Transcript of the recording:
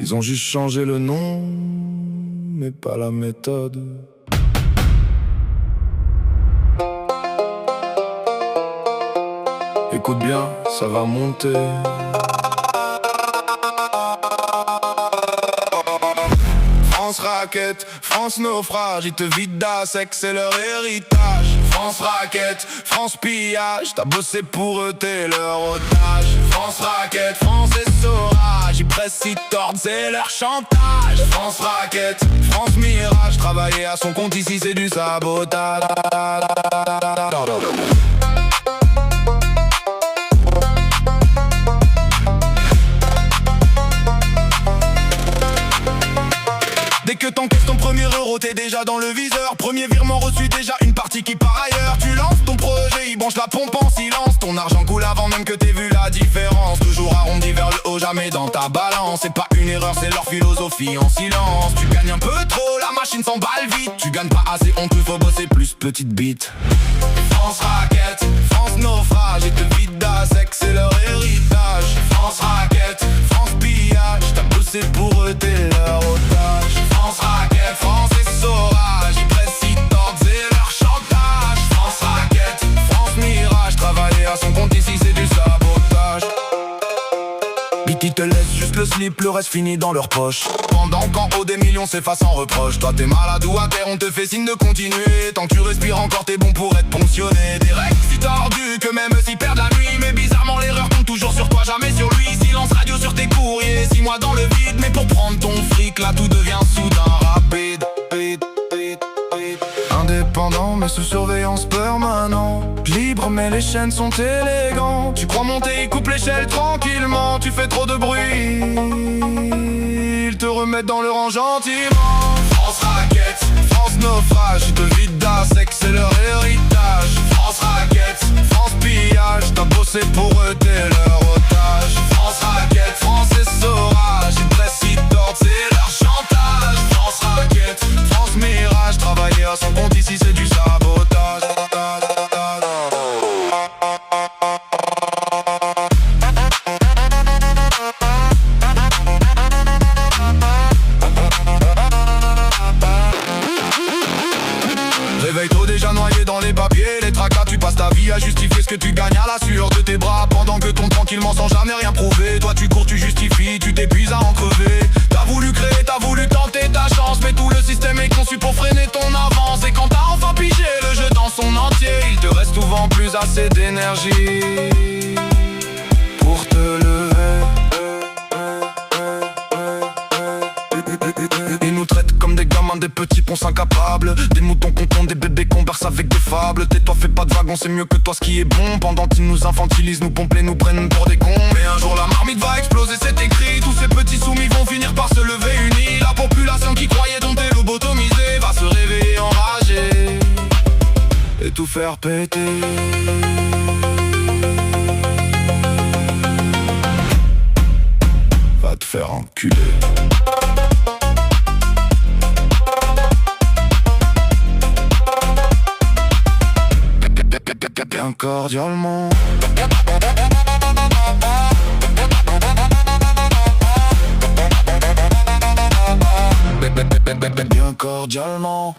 Ils ont juste changé le nom, mais pas la méthode. Écoute bien, ça va monter. France raquette, France naufrage, ils te vident d'asec, c'est leur héritage. France raquette, France pillage, t'as bossé pour eux, t'es leur otage. France raquette, France essorage, ils pressent, ils tordent, c'est leur chantage. France raquette, France mirage, travailler à son compte ici c'est du sabotage. Dès que t'encaisses ton premier euro, t'es déjà dans le viseur. Premier virement reçu, déjà une partie qui part ailleurs. Tu lances ton projet, il branche la pompe en silence. Ton argent coule avant même que t'aies vu la différence. Toujours arrondi vers le haut, jamais dans ta balance. C'est pas une erreur, c'est leur philosophie en silence. Tu gagnes un peu trop, la machine s'emballe vite. Tu gagnes pas assez, on te faut bosser plus, petite bite. France raquette, France naufrage, et te vide d'asec, c'est leur héritage. France raquette, France pillage, t'as bossé pour eux, t'es leur otage. France raquette, France essorage, ils pressent, ils tordent, c'est leur chantage. France raquette, France mirage, travailler à son compte ici c'est du sabotage. Bitty te laisse juste le slip, le reste finit dans leur poche. Pendant qu'en haut des millions s'effacent sans reproche. Toi t'es malade ou à terre, on te fait signe de continuer. Tant que tu respires encore t'es bon pour être ponctionné. Des règles si tordues que même s'ils perdent la nuit. Mais bizarrement l'erreur compte toujours sur toi, jamais sur lui. Silence radio sur tes courriers, 6 mois dans le vide. Mais pour prendre ton fric là tout devient soudain rapide. Indépendant mais sous surveillance permanente. Libre mais les chaînes sont élégantes. Tu crois monter, ils coupent l'échelle tranquillement. Tu fais trop de bruit, ils te remettent dans le rang gentiment. France raquette, France naufrage, ils te vident d'asec, c'est leur héritage. France raquette, France pillage, t'as bossé pour eux, t'es leur otage. France raquette, France essorage, ils pressent, ils tordent, c'est leur chantage. France raquette, France mirage, travailler à son compte ici c'est du sabotage. Réveille-toi déjà noyé dans les papiers, les tracas, tu passes ta vie à justifier ce que tu gagnes à la sueur de tes bras. Pendant que ton tranquillement sans jamais rien prouver. Toi tu cours, tu justifies, tu t'épuises à en crever. T'as voulu créer, t'as voulu tenter ta chance, mais tout le système est conçu pour freiner ton avance. Et quand t'as enfin pigé le jeu dans son entier, il te reste souvent plus assez d'énergie pour te lever. Ils nous traitent comme des gamins, des petits ponces incapables. Des moutons qu'on compte, des bébés qu'on berce avec des fables. Tais-toi, fais pas de wagon, c'est mieux que toi ce qui est bon. Pendant qu'ils nous infantilisent, nous pompent et nous prennent pour des cons. Mais un jour la marmite va exploser, c'est écrit. Tous ces petits soumis vont finir par se lever unis. La population qui croyait dompter, lobotomisée, va se réveiller enragée et tout faire péter. Va te faire enculer. Bien cordialement. Bien cordialement.